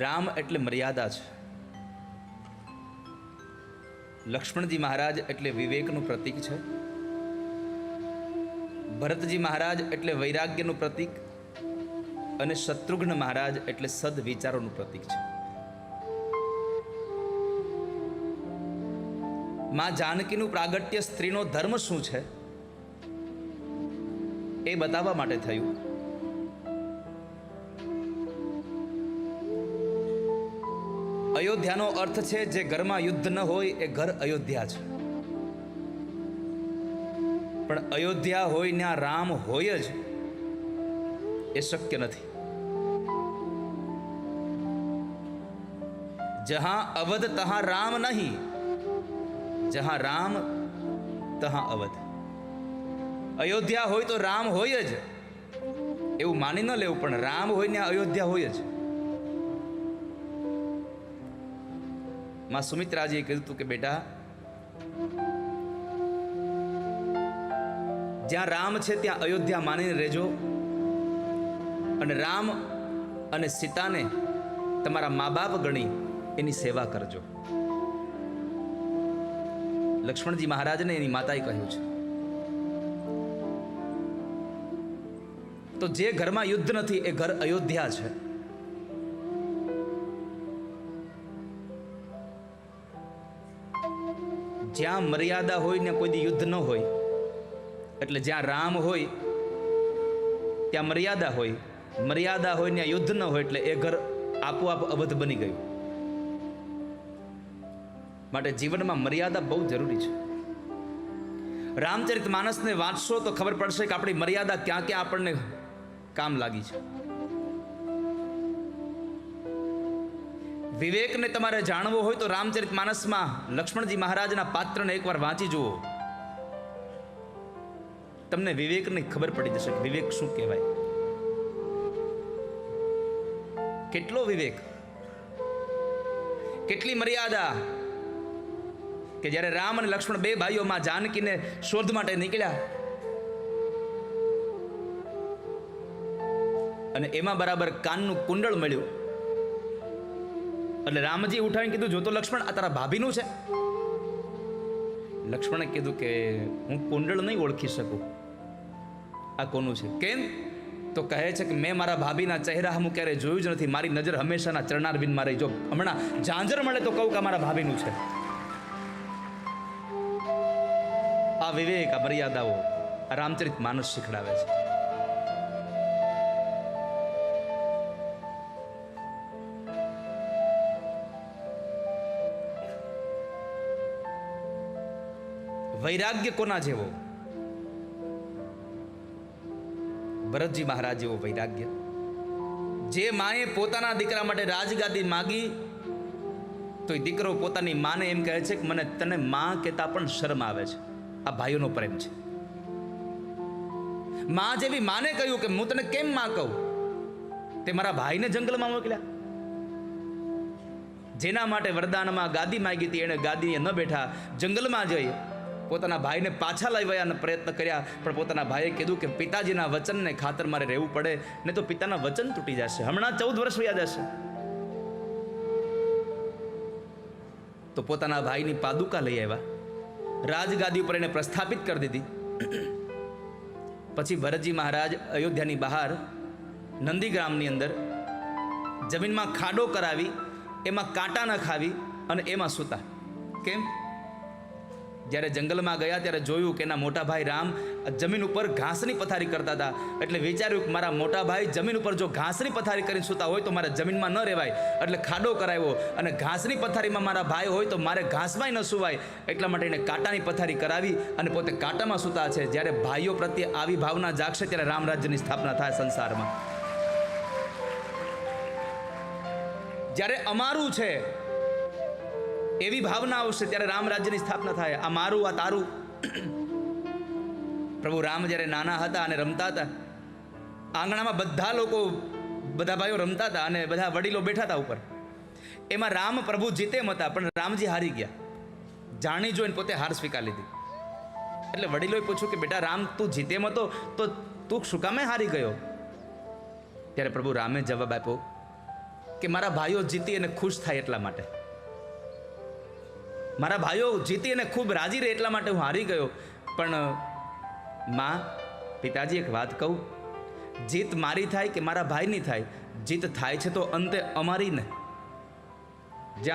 રામ એટલે મર્યાદા છે. લક્ષ્મણજી મહારાજ એટલે વિવેકનું પ્રતીક છે. ભરતજી મહારાજ એટલે વૈરાગ્યનું પ્રતીક અને શત્રુઘ્ન મહારાજ એટલે સદવિચારોનું પ્રતીક છે. માં જાનકીનું પ્રાગટ્ય સ્ત્રીનો ધર્મ શું છે એ બતાવવા માટે થયું. અયોધ્યાનો અર્થ છે જે ઘરમાં યુદ્ધ ન હોય એ ઘર અયોધ્યા છે. પણ અયોધ્યા હોય ત્યાં રામ હોય જ એ શક્ય નથી. જહાં અવધ તહાં રામ નહીં, જહાં રામ તહાં અવધ. અયોધ્યા હોય તો રામ હોય જ એવું માની ન લેવું, પણ રામ હોય ને અયોધ્યા હોય જ. માં સુમિત્રાજીએ કીધું હતું કે બેટા, જ્યાં રામ છે ત્યાં અયોધ્યા માનીને રહેજો, અને રામ અને સીતાને તમારા મા બાપ ગણી એની સેવા કરજો. લક્ષ્મણજી મહારાજને એની માતાએ કહ્યું છે. તો જે ઘરમાં યુદ્ધ નથી એ ઘર અયોધ્યા છે. જ્યાં મર્યાદા હોય ને કોઈ દી યુદ્ધ ન હોય, એટલે જ્યાં રામ હોય ત્યાં મર્યાદા હોય, મર્યાદા હોય ત્યાં યુદ્ધ ન હોય, એટલે એ ઘર આપોઆપ અવધ બની ગયું. માટે જીવનમાં મર્યાદા બહુ જરૂરી છે. રામચરિત માનસને વાંચશો તો ખબર પડશે કે આપણી મર્યાદા ક્યાં ક્યાં આપણને કામ લાગી છે. વિવેકને તમારે જાણવો હોય તો રામચરિત માનસમાં લક્ષ્મણજી મહારાજના પાત્રને એકવાર વાંચી જુઓ, તમને વિવેકની ખબર પડી જશે કે વિવેક શું કહેવાય. કેટલો વિવેક, કેટલી મર્યાદા, કે જ્યારે રામ અને લક્ષ્મણ બે ભાઈઓ માં જાનકીને શોધ માટે નીકળ્યા અને એમાં બરાબર કાનનું કુંડળ મળ્યું, એટલે રામજી ઉઠાવીને કીધું, જો તો લક્ષ્મણ આ તારા ભાભીનું છે. લક્ષ્મણે કીધું કે હું કુંડળ નહીં ઓળખી શકું, આ કોનું છે. કેમ? તો કહે છે કે મેં મારા ભાભીના ચહેરા હું ક્યારે જોયું જ નથી, મારી નજર હંમેશાના ચરણારવિંદ રહી. જો હમણાં ઝાંઝર મળે તો કહું કે મારા ભાભીનું છે. આ વિવેક, આ મર્યાદાઓ આ રામચરિત માનસ શીખડાવે છે. વૈરાગ્ય કોના જેવો? ભરતજી મહારાજ જેવો વૈરાગ્ય. જે માએ પોતાના દીકરા માટે રાજગાદી માગી તો એ દીકરો પોતાની માને એમ કહે છે કે મને તને માં કહેતા પણ શરમ આવે છે. આ ભાઈઓનો પ્રેમ છે. માં જેવી માને કહ્યું કે હું તને કેમ માં કહું, તે મારા ભાઈને જંગલમાં મોકલ્યા. જેના માટે વરદાનમાં ગાદી માગી હતી એને ગાદીએ ન બેઠા જંગલમાં જઈ પોતાના ભાઈને પાછા લાવવાના પ્રયત્ન કર્યા, પણ પોતાના ભાઈએ કીધું કે પિતાજીના વચનને ખાતર મારે રહેવું પડે, ને તો પિતાના વચન તૂટી જશે. હમણાં 14 વર્ષ વયા જશે. તો પોતાના ભાઈની પાદુકા લઈ આવ્યા, રાજગાદી ઉપર એને પ્રસ્થાપિત કરી દીધી. પછી ભરતજી મહારાજ અયોધ્યાની બહાર નંદીગ્રામની અંદર જમીનમાં ખાડો કરાવી, એમાં કાંટા નખાવી અને એમાં સૂતા. કેમ? જ્યારે જંગલમાં ગયા ત્યારે જોયું કે એના મોટા ભાઈ રામ જમીન ઉપર ઘાસની પથારી કરતા હતા. એટલે વિચાર્યું કે મારા મોટા ભાઈ જમીન ઉપર જો ઘાસની પથારી કરીને સૂતા હોય તો મારે જમીનમાં ન રહેવાય, એટલે ખાડો કરાવ્યો. અને ઘાસની પથારીમાં મારા ભાઈ હોય તો મારે ઘાસમાંય ન સુવાય, એટલા માટે એને કાંટાની પથારી કરાવી અને પોતે કાંટામાં સૂતા છે. જ્યારે ભાઈઓ પ્રત્યે આવી ભાવના જાગશે ત્યારે રામ રાજ્યની સ્થાપના થાય સંસારમાં. જ્યારે અમારું છે એવી ભાવના આવશે ત્યારે રામ રાજ્યની સ્થાપના થાય. આ મારું, આ તારું. પ્રભુ રામ જ્યારે નાના હતા અને રમતા હતા, આંગણામાં બધા લોકો, બધા ભાઈઓ રમતા હતા અને બધા વડીલો બેઠા હતા ઉપર. એમાં રામ પ્રભુ જીતે એમ હતા, પણ રામજી હારી ગયા. જાણી જોઈને પોતે હાર સ્વીકાર લીધી. એટલે વડીલોએ પૂછ્યું કે બેટા રામ, તું જીતે એમ હતો તો તું શું કામે હારી ગયો? ત્યારે પ્રભુ રામે જવાબ આપ્યો કે મારા ભાઈઓ જીતી અને ખુશ થાય એટલા માટે, મારા ભાઈઓ જીતી અને ખૂબ રાજી રહે એટલા માટે હું હારી ગયો. પણ માં, પિતાજી એક વાત કહું, જીત મારી થાય કે મારા ભાઈની થાય, જીત થાય છે તો અંતે અમારી ને.